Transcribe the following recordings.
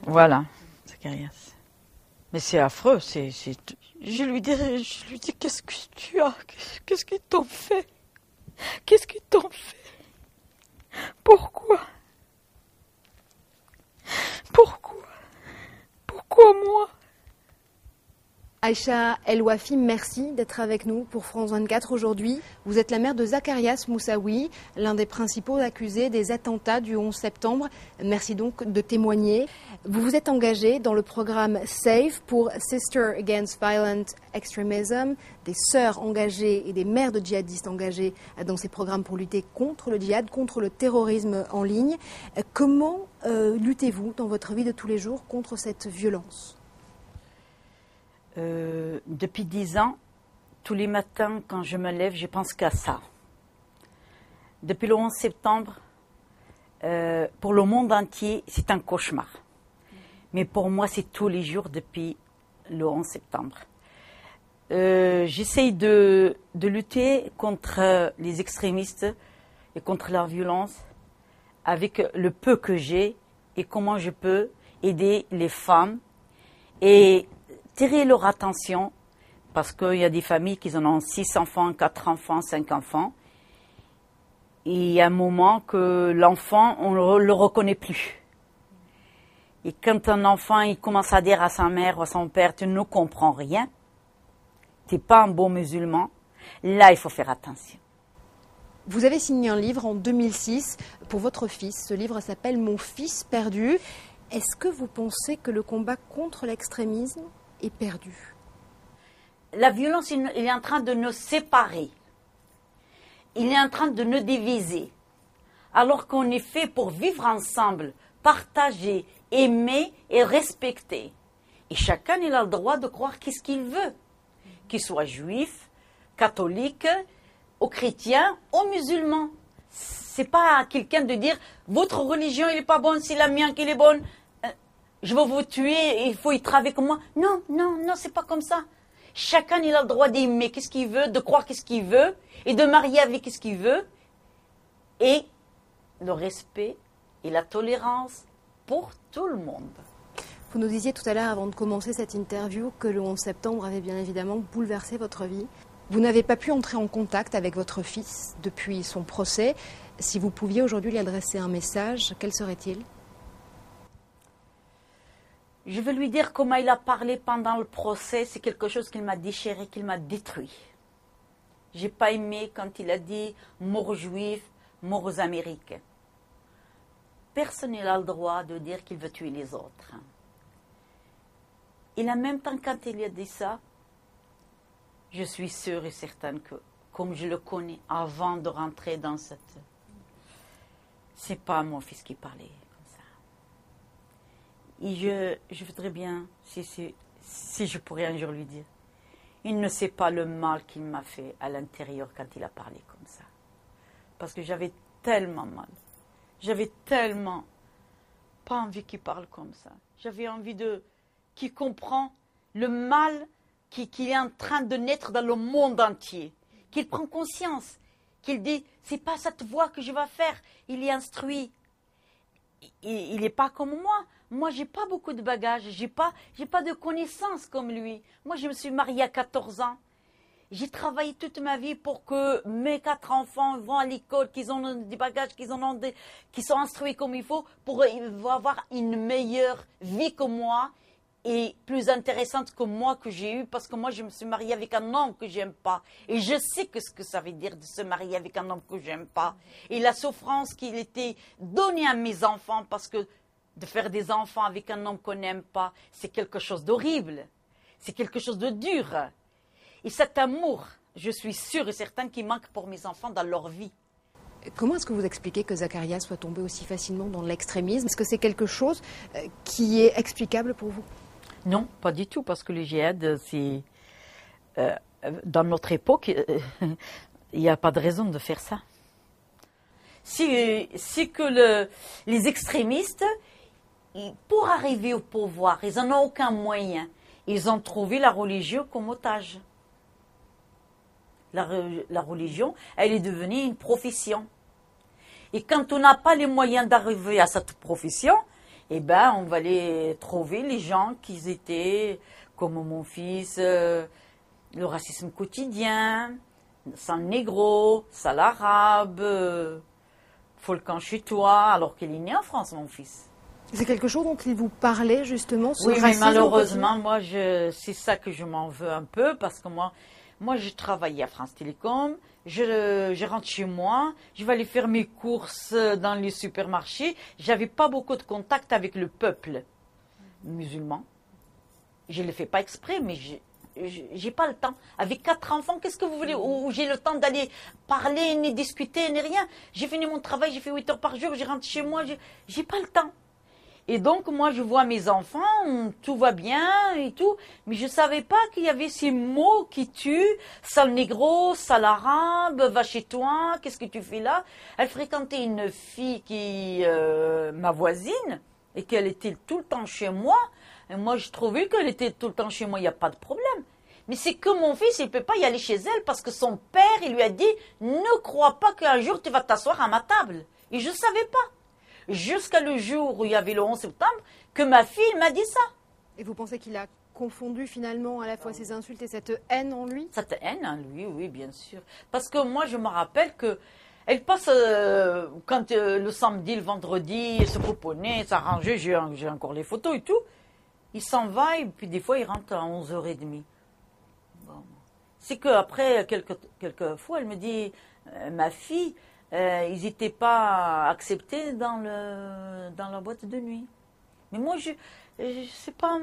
Voilà, Zacharias. Mais c'est affreux, Je lui dis, qu'est-ce que tu as? Qu'est-ce qu'ils t'ont fait? Qu'est-ce qu'ils t'ont fait? Pourquoi? Pourquoi? Pourquoi moi? Aïcha El Wafi, merci d'être avec nous pour France 24 aujourd'hui. Vous êtes la mère de Zacharias Moussaoui, l'un des principaux accusés des attentats du 11 septembre. Merci donc de témoigner. Vous vous êtes engagée dans le programme SAFE pour Sister Against Violent Extremism, des sœurs engagées et des mères de djihadistes engagées dans ces programmes pour lutter contre le djihad, contre le terrorisme en ligne. Comment luttez-vous dans votre vie de tous les jours contre cette violence ? Depuis 10 ans, tous les matins, quand je me lève, je pense qu'à ça. Depuis le 11 septembre, pour le monde entier, c'est un cauchemar. Mais pour moi, c'est tous les jours depuis le 11 septembre. J'essaye de lutter contre les extrémistes et contre leur violence avec le peu que j'ai et comment je peux aider les femmes et tirer leur attention, parce qu'il y a des familles qui en ont 6 enfants, 4 enfants, 5 enfants. Et il y a un moment que l'enfant, on ne le reconnaît plus. Et quand un enfant il commence à dire à sa mère ou à son père, tu ne comprends rien, tu n'es pas un bon musulman, là il faut faire attention. Vous avez signé un livre en 2006 pour votre fils. Ce livre s'appelle « Mon fils perdu ». Est-ce que vous pensez que le combat contre l'extrémisme est perdu? La violence, il est en train de nous séparer. Il est en train de nous diviser. Alors qu'on est fait pour vivre ensemble, partager, aimer et respecter. Et chacun il a le droit de croire qu'est-ce qu'il veut. Qu'il soit juif, catholique, ou chrétien, ou musulman. C'est pas à quelqu'un de dire votre religion elle est pas bonne, c'est la mienne qui est bonne. Je vais vous tuer, il faut être avec moi. Non, non, non, c'est pas comme ça. Chacun il a le droit d'aimer qu'est-ce qu'il veut, de croire qu'est-ce qu'il veut, et de marier avec qu'est-ce qu'il veut. Et le respect et la tolérance pour tout le monde. Vous nous disiez tout à l'heure, avant de commencer cette interview, que le 11 septembre avait bien évidemment bouleversé votre vie. Vous n'avez pas pu entrer en contact avec votre fils depuis son procès. Si vous pouviez aujourd'hui lui adresser un message, quel serait-il ? Je veux lui dire comment il a parlé pendant le procès, c'est quelque chose qui m'a déchiré, qui m'a détruit. J'ai pas aimé quand il a dit mort aux Juifs, mort aux Américains. Personne n'a le droit de dire qu'il veut tuer les autres. Et en même temps, quand il a dit ça, je suis sûre et certaine que, comme je le connais avant de rentrer dans cette... C'est pas mon fils qui parlait comme ça. Et je voudrais bien, si je pourrais un jour lui dire, il ne sait pas le mal qu'il m'a fait à l'intérieur quand il a parlé comme ça. Parce que j'avais tellement mal. J'avais tellement pas envie qu'il parle comme ça. J'avais envie qu'il comprenne le mal qu'il est en train de naître dans le monde entier. Qu'il prend conscience. Qu'il dit, c'est pas cette voie que je vais faire. Il est instruit. Il n'est pas comme moi. Moi, j'ai pas beaucoup de bagages. J'ai pas de connaissances comme lui. Moi, je me suis mariée à 14 ans. J'ai travaillé toute ma vie pour que mes 4 enfants vont à l'école, qu'ils ont des bagages, qu'ils sont instruits comme il faut, pour avoir une meilleure vie que moi et plus intéressante que moi que j'ai eue, parce que moi, je me suis mariée avec un homme que j'aime pas. Et je sais ce que ça veut dire de se marier avec un homme que j'aime pas. Et la souffrance qu'il était donnée à mes enfants, parce que de faire des enfants avec un homme qu'on n'aime pas, c'est quelque chose d'horrible. C'est quelque chose de dur. Et cet amour, je suis sûre et certaine qu'il manque pour mes enfants dans leur vie. Comment est-ce que vous expliquez que Zacharias soit tombé aussi facilement dans l'extrémisme? Est-ce que c'est quelque chose qui est explicable pour vous? Non, pas du tout, parce que le djihad, c'est... dans notre époque, il n'y a pas de raison de faire ça. C'est que les extrémistes, pour arriver au pouvoir, ils n'en ont aucun moyen. Ils ont trouvé la religion comme otage. La religion, elle est devenue une profession. Et quand on n'a pas les moyens d'arriver à cette profession, eh ben, on va aller trouver les gens qui étaient, comme mon fils, le racisme quotidien, sale négro, sale arabe, faut le camp chez toi, alors qu'il est né en France, mon fils. C'est quelque chose dont il vous parlait justement, ce Oui, mais racisme malheureusement, moi, c'est ça que je m'en veux un peu, parce que moi, je travaillais à France Télécom, je rentre chez moi, je vais aller faire mes courses dans les supermarchés. J'avais pas beaucoup de contact avec le peuple musulman. Je ne le fais pas exprès, mais j'ai pas le temps. Avec 4 enfants, qu'est-ce que vous voulez? Où j'ai le temps d'aller parler, ni discuter, ni rien. J'ai fini mon travail, j'ai fait 8 heures par jour, je rentre chez moi, j'ai pas le temps. Et donc, moi, je vois mes enfants, tout va bien et tout, mais je ne savais pas qu'il y avait ces mots qui tuent, sale négro, sale arabe, va chez toi, qu'est-ce que tu fais là? Elle fréquentait une fille qui, ma voisine, et qu'elle était tout le temps chez moi, et moi, je trouvais qu'elle était tout le temps chez moi, il n'y a pas de problème. Mais c'est que mon fils, il ne peut pas y aller chez elle parce que son père, il lui a dit, ne crois pas qu'un jour tu vas t'asseoir à ma table. Et je ne savais pas. Jusqu'à le jour où il y avait le 11 septembre, que ma fille m'a dit ça. Et vous pensez qu'il a confondu finalement à la fois ces insultes et cette haine en lui? Cette haine en lui, oui, bien sûr. Parce que moi, je me rappelle que elle passe, quand le samedi, le vendredi, se pouponner, s'arranger, j'ai encore les photos et tout. Il s'en va et puis des fois, il rentre à 11h30. Bon. C'est qu'après, quelques fois, elle me dit, ma fille, ils n'étaient pas acceptés dans la boîte de nuit. Mais moi, je sais pas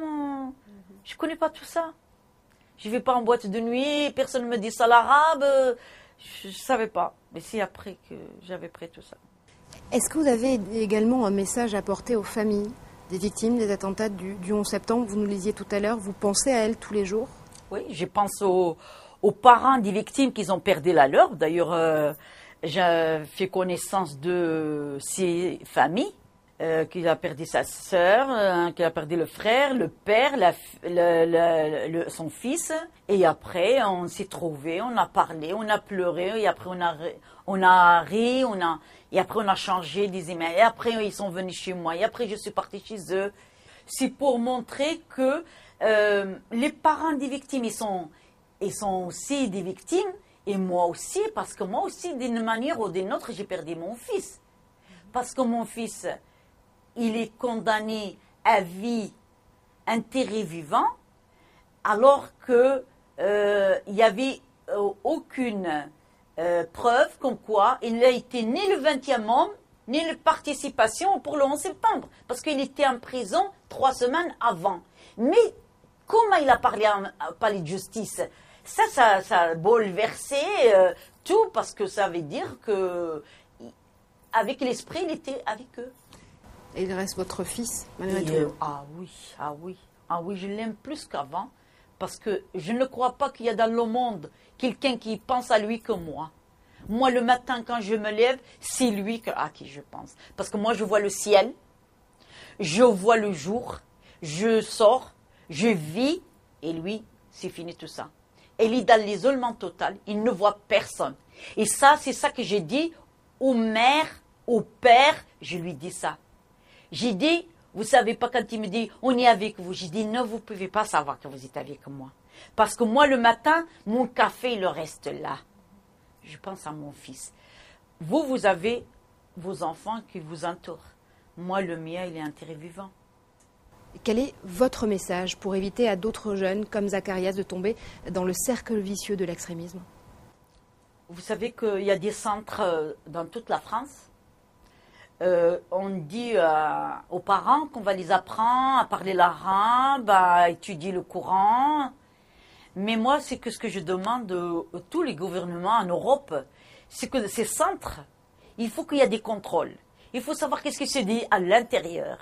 je connais pas tout ça. Je vais pas en boîte de nuit, personne ne me dit ça l'arabe, je savais pas. Mais c'est après que j'avais pris tout ça. Est-ce que vous avez également un message à porter aux familles des victimes des attentats du 11 septembre? Vous nous le disiez tout à l'heure, vous pensez à elles tous les jours? Oui, je pense aux parents des victimes qui ont perdu la leur. D'ailleurs, j'ai fait connaissance de ces familles, qu'il a perdu sa sœur, qu'il a perdu le frère, le père, son fils. Et après, on s'est trouvés, on a parlé, on a pleuré, et après on a ri, et après on a changé des emails. Et après, ils sont venus chez moi, et après je suis partie chez eux. C'est pour montrer que les parents des victimes, ils sont aussi des victimes, et moi aussi, parce que moi aussi, d'une manière ou d'une autre, j'ai perdu mon fils. Parce que mon fils, il est condamné à vie enterré vivant, alors que il n'y avait aucune preuve comme quoi il n'a été ni le 20e homme, ni la participation pour le 11 septembre, parce qu'il était en prison 3 semaines avant. Mais comment il a parlé de justice? Ça a bouleversé tout, parce que ça veut dire que avec l'esprit, il était avec eux. Et il reste votre fils, malgré tout. Ah oui, je l'aime plus qu'avant, parce que je ne crois pas qu'il y a dans le monde quelqu'un qui pense à lui que moi. Moi, le matin, quand je me lève, c'est lui à qui je pense. Parce que moi, je vois le ciel, je vois le jour, je sors, je vis, et lui, c'est fini tout ça. Il est dans l'isolement total, il ne voit personne. Et ça, c'est ça que j'ai dit aux mères, au père, je lui dis ça. J'ai dit, vous savez pas, quand il me dit, on est avec vous, j'ai dit, non, vous pouvez pas savoir que vous êtes avec moi. Parce que moi, le matin, mon café, il reste là. Je pense à mon fils. Vous avez vos enfants qui vous entourent. Moi, le mien, il est enterré vivant. Quel est votre message pour éviter à d'autres jeunes comme Zacharias de tomber dans le cercle vicieux de l'extrémisme? Vous savez qu'il y a des centres dans toute la France. On dit aux parents qu'on va les apprendre à parler l'arabe, à étudier le Coran. Mais moi, c'est que ce que je demande à tous les gouvernements en Europe, c'est que ces centres, il faut qu'il y ait des contrôles. Il faut savoir qu'est-ce qui se dit à l'intérieur.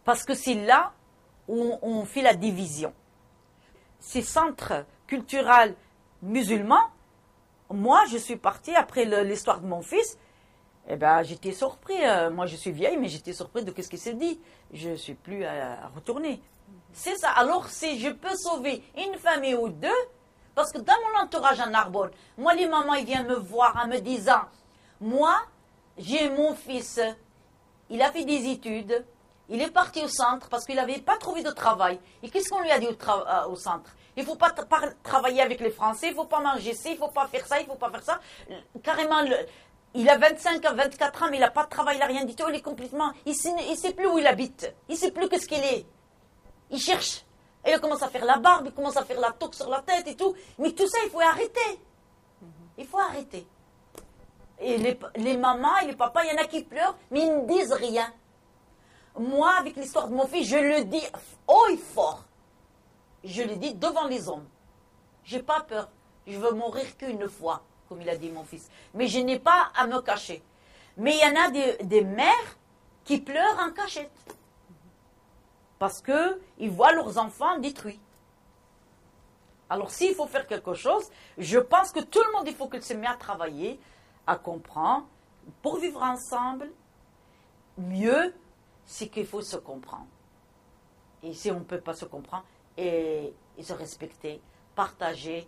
Parce que c'est là où on fait la division. Ces centres culturels musulmans, moi, je suis partie après l'histoire de mon fils. Eh ben, j'étais surpris. Moi, je suis vieille, mais j'étais surpris de ce qui se dit. Je ne suis plus à retourner. C'est ça. Alors, si je peux sauver une famille ou deux, Parce que dans mon entourage à Narbonne, moi, les mamans, ils viennent me voir en me disant, moi, j'ai mon fils, il a fait des études, il est parti au centre parce qu'il n'avait pas trouvé de travail. Et qu'est-ce qu'on lui a dit au centre? Il ne faut pas travailler avec les Français, il ne faut pas manger ça, il ne faut pas faire ça, il ne faut pas faire ça. Carrément, il a 25 à 24 ans, mais il n'a pas de travail, il n'a rien du tout. Il est complètement... Il ne sait plus où il habite. Il ne sait plus qu'est-ce qu'il est. Il cherche. Et il commence à faire la barbe, il commence à faire la toque sur la tête et tout. Mais tout ça, il faut arrêter. Il faut arrêter. Et les mamans et les papas, il y en a qui pleurent, mais ils ne disent rien. Moi, avec l'histoire de mon fils, je le dis haut et fort. Je le dis devant les hommes. Je n'ai pas peur. Je veux mourir qu'une fois, comme il a dit mon fils. Mais je n'ai pas à me cacher. Mais il y en a des mères qui pleurent en cachette. Parce qu'ils voient leurs enfants détruits. Alors s'il faut faire quelque chose, je pense que tout le monde, il faut qu'il se mette à travailler, à comprendre, pour vivre ensemble. Mieux, c'est qu'il faut se comprendre. Et si on ne peut pas se comprendre, et se respecter, partager,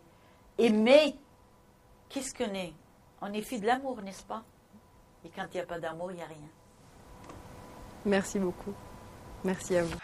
aimer. Qu'est-ce qu'on est? On est fait de l'amour, n'est-ce pas? Et quand il n'y a pas d'amour, il n'y a rien. Merci beaucoup. Merci à vous.